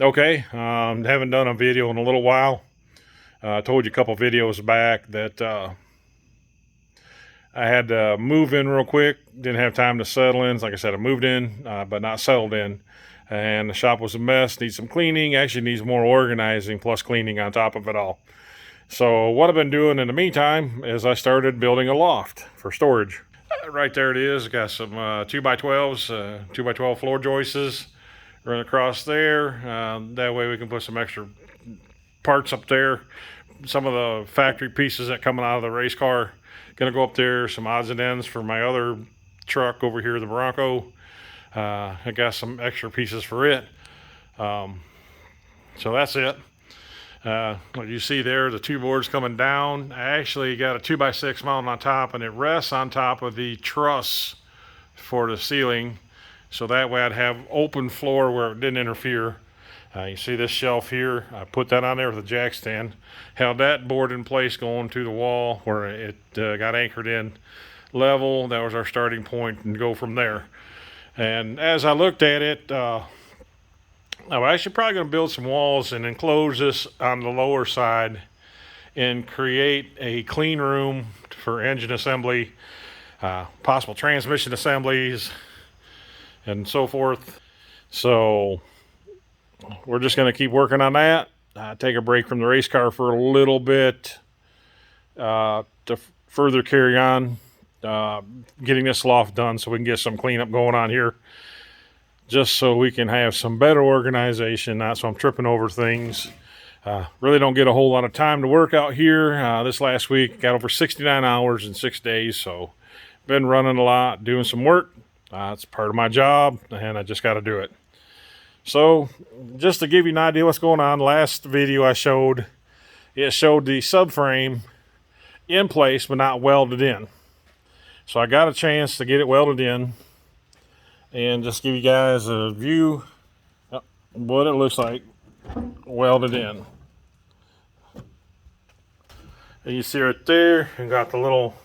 Okay, haven't done a video in a little while. I told you a couple videos back that I had to move in real quick. Didn't have time to settle in. Like I said, I moved in, but not settled in. And the shop was a mess. Needs some cleaning. Actually needs more organizing plus cleaning on top of it all. So what I've been doing in the meantime is I started building a loft for storage. Right there it is. Got some 2x12s, 2x12 floor joists run across there. That way we can put some extra parts up there. Some of the factory pieces that coming out of the race car gonna go up there. Some odds and ends for my other truck over here, the Bronco. I got some extra pieces for it. So that's it. What you see there, the two boards coming down. I actually got a 2x6 mounted on top, and it rests on top of the truss for the ceiling. So that way I'd have open floor where it didn't interfere. You see this shelf here, I put that on there with a jack stand. Held that board in place going to the wall where it got anchored in level. That was our starting point, and go from there. And as I looked at it, I'm actually probably going to build some walls and enclose this on the lower side and create a clean room for engine assembly, possible transmission assemblies, and so forth. So we're just going to keep working on that. Take a break from the race car for a little bit to further carry on getting this loft done so we can get some cleanup going on here, just so we can have some better organization, not so I'm tripping over things. Really don't get a whole lot of time to work out here. This last week got over 69 hours in 6 days, so been running a lot, doing some work. It's part of my job, and I just got to do it. So just to give you an idea what's going on, last video I showed, it showed the subframe in place but not welded in. So I got a chance to get it welded in and just give you guys a view of what it looks like welded in. And you see right there, you got the little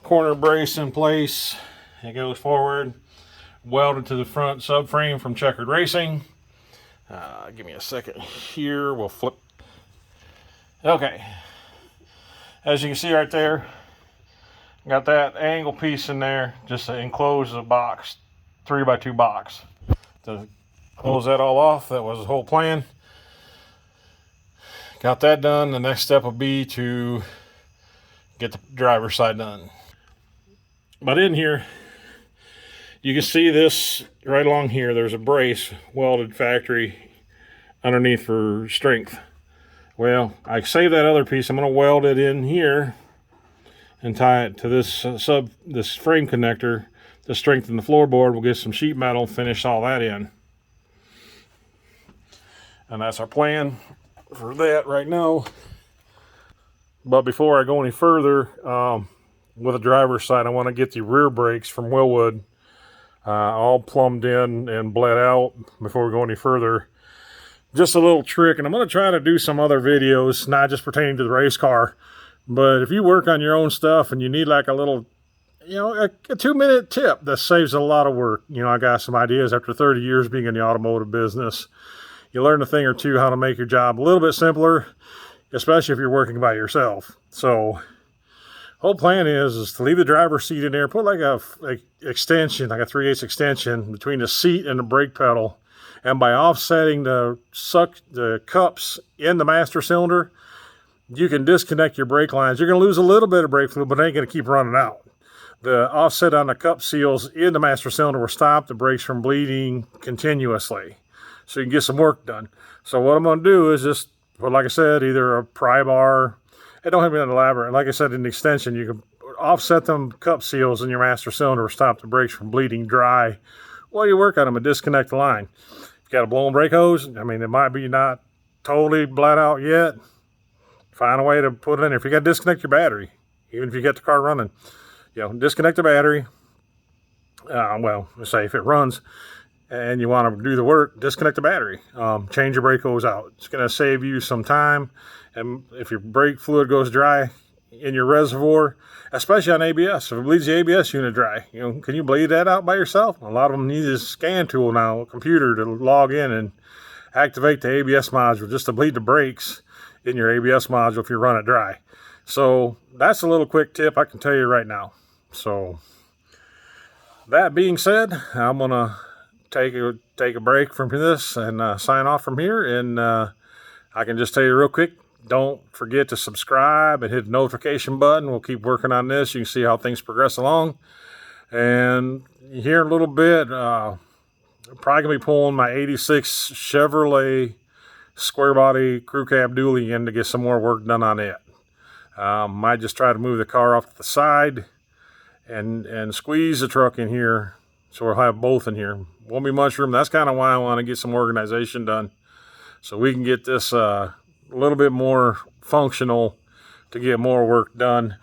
corner brace in place. It goes forward, welded to the front subframe from Checkered Racing. Give me a second here, we'll flip. Okay, as you can see right there, got that angle piece in there just to enclose the box, 3x2 box. To close that all off, that was the whole plan. Got that done. The next step will be to get the driver's side done. But in here, you can see this right along here, there's a brace welded factory underneath for strength. Well, I saved that other piece. I'm going to weld it in here and tie it to this this frame connector to strengthen the floorboard. We'll get some sheet metal, finish all that in. And that's our plan for that right now. But before I go any further, with the driver's side, I want to get the rear brakes from Willwood all plumbed in and bled out before we go any further. Just a little trick, and I'm going to try to do some other videos, not just pertaining to the race car, but if you work on your own stuff and you need like a little, you know, a 2-minute tip that saves a lot of work. You know, I got some ideas after 30 years being in the automotive business. You learn a thing or two how to make your job a little bit simpler, especially if you're working by yourself. So whole plan is to leave the driver's seat in there, put like a extension, like a 3/8 extension between the seat and the brake pedal. And by offsetting the cups in the master cylinder, you can disconnect your brake lines. You're going to lose a little bit of brake fluid, but it ain't going to keep running out. The offset on the cup seals in the master cylinder will stop the brakes from bleeding continuously, so you can get some work done. So what I'm going to do is just, well, like I said, either a pry bar. It don't have to be elaborate. Like I said, in the extension, you can offset them cup seals in your master cylinder to stop the brakes from bleeding dry while you work on them and disconnect the line. If you got a blown brake hose, I mean, it might be not totally bled out yet. Find a way to put it in there. If you got to disconnect your battery, even if you get the car running, you know, disconnect the battery. Well, let's say if it runs and you want to do the work, disconnect the battery. Change your brake hose out. It's going to save you some time. And if your brake fluid goes dry in your reservoir, especially on ABS, if it bleeds the ABS unit dry, you know, can you bleed that out by yourself? A lot of them need a scan tool now, a computer to log in and activate the ABS module just to bleed the brakes in your ABS module if you run it dry. So that's a little quick tip I can tell you right now. So that being said, I'm gonna take a break from this and sign off from here. And I can just tell you real quick, don't forget to subscribe and hit the notification button. We'll keep working on this. You can see how things progress along. And here in a little bit, I'm probably gonna be pulling my 86 Chevrolet square body crew cab dually in to get some more work done on it. Might just try to move the car off to the side and squeeze the truck in here, so we'll have both in here. Won't be much room. That's kind of why I want to get some organization done, so we can get this a little bit more functional to get more work done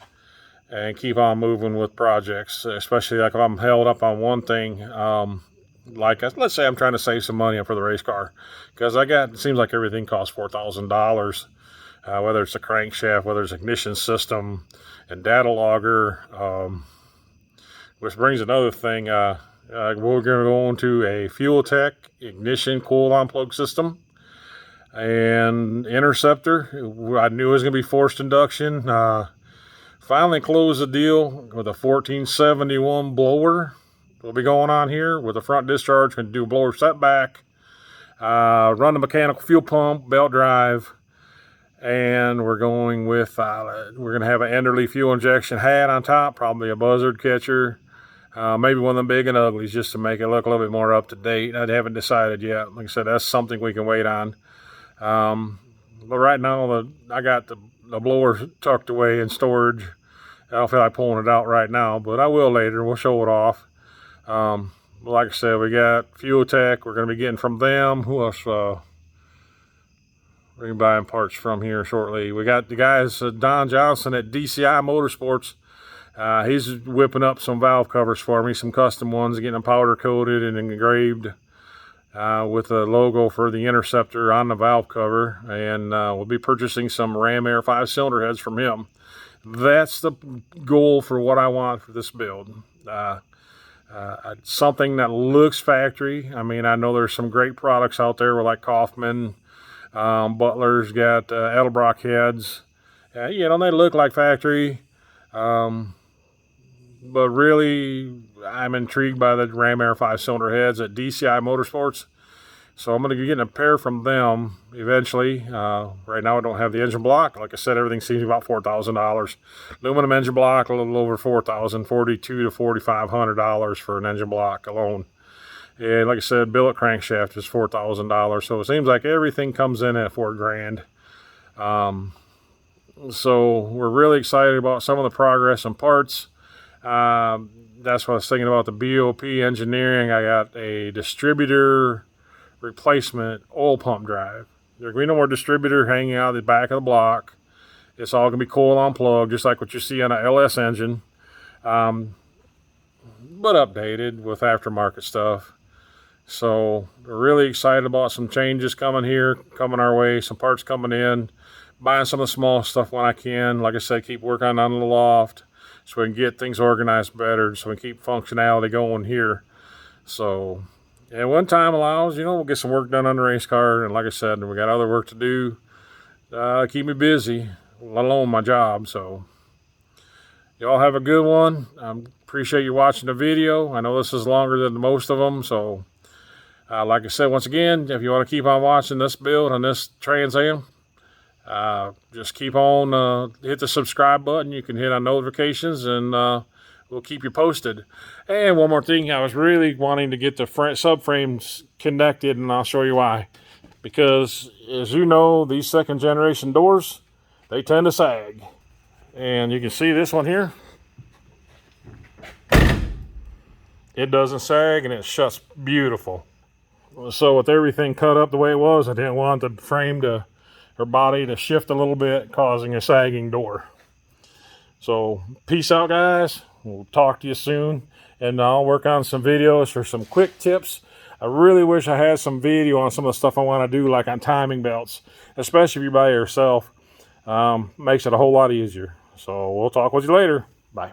and keep on moving with projects, especially like if I'm held up on one thing. Like let's say I'm trying to save some money for the race car, because it seems like everything costs $4,000, whether it's a crankshaft, whether it's ignition system and data logger, which brings another thing. We're going to go into a Fuel Tech ignition coil unplug system and Interceptor. I knew it was going to be forced induction. Finally closed the deal with a 1471 blower. Will be going on here with the front discharge. Going to do a blower setback, run the mechanical fuel pump, belt drive, and we're going with we're going to have an Enderley fuel injection hat on top, probably a buzzard catcher, maybe one of them big and uglies, just to make it look a little bit more up to date. I haven't decided yet. Like I said, that's something we can wait on. But right now, I got the blower tucked away in storage. I don't feel like pulling it out right now, but I will later. We'll show it off. Like I said, we got Fuel Tech. We're going to be getting from them. Who else? We're going to be buying parts from here shortly. We got the guys, Don Johnson at DCI Motorsports. He's whipping up some valve covers for me, some custom ones, getting them powder coated and engraved with the logo for the Interceptor on the valve cover. And we'll be purchasing some Ram Air 5-cylinder heads from him. That's the goal for what I want for this build. Something that looks factory. I mean, I know there's some great products out there like Kaufman, Butler's got Edelbrock heads. You know, they look like factory. But really, I'm intrigued by the Ram Air 5-cylinder heads at DCI Motorsports. So I'm going to be getting a pair from them eventually. Right now I don't have the engine block. Like I said, everything seems about $4,000. Aluminum engine block, a little over $4,000, $4,200 to $4,500 for an engine block alone. And like I said, billet crankshaft is $4,000. So it seems like everything comes in at $4,000. So we're really excited about some of the progress and parts. That's what I was thinking about the BOP engineering. I got a distributor replacement oil pump drive. There's going to be no more distributor hanging out the back of the block. It's all going to be coil on plug, just like what you see on an LS engine, but updated with aftermarket stuff. So we're really excited about some changes coming our way, some parts coming in, buying some of the small stuff when I can. Like I said, keep working on the loft so we can get things organized better, so we can keep functionality going here. So, and when time allows, you know, we'll get some work done on the race car. And like I said, we got other work to do. Keep me busy, let alone my job. So, y'all have a good one. Appreciate you watching the video. I know this is longer than most of them. So, like I said, once again, if you want to keep on watching this build on this Trans Am, just keep on, hit the subscribe button. You can hit on notifications, and we'll keep you posted. And one more thing, I was really wanting to get the subframes connected, and I'll show you why. Because, as you know, these second generation doors, they tend to sag. And you can see this one here. It doesn't sag, and it shuts beautiful. So with everything cut up the way it was, I didn't want the frame or body to shift a little bit, causing a sagging door. So peace out, guys. We'll talk to you soon, and I'll work on some videos for some quick tips. I really wish I had some video on some of the stuff I want to do, like on timing belts, especially if you're by yourself. Makes it a whole lot easier. So we'll talk with you later. Bye.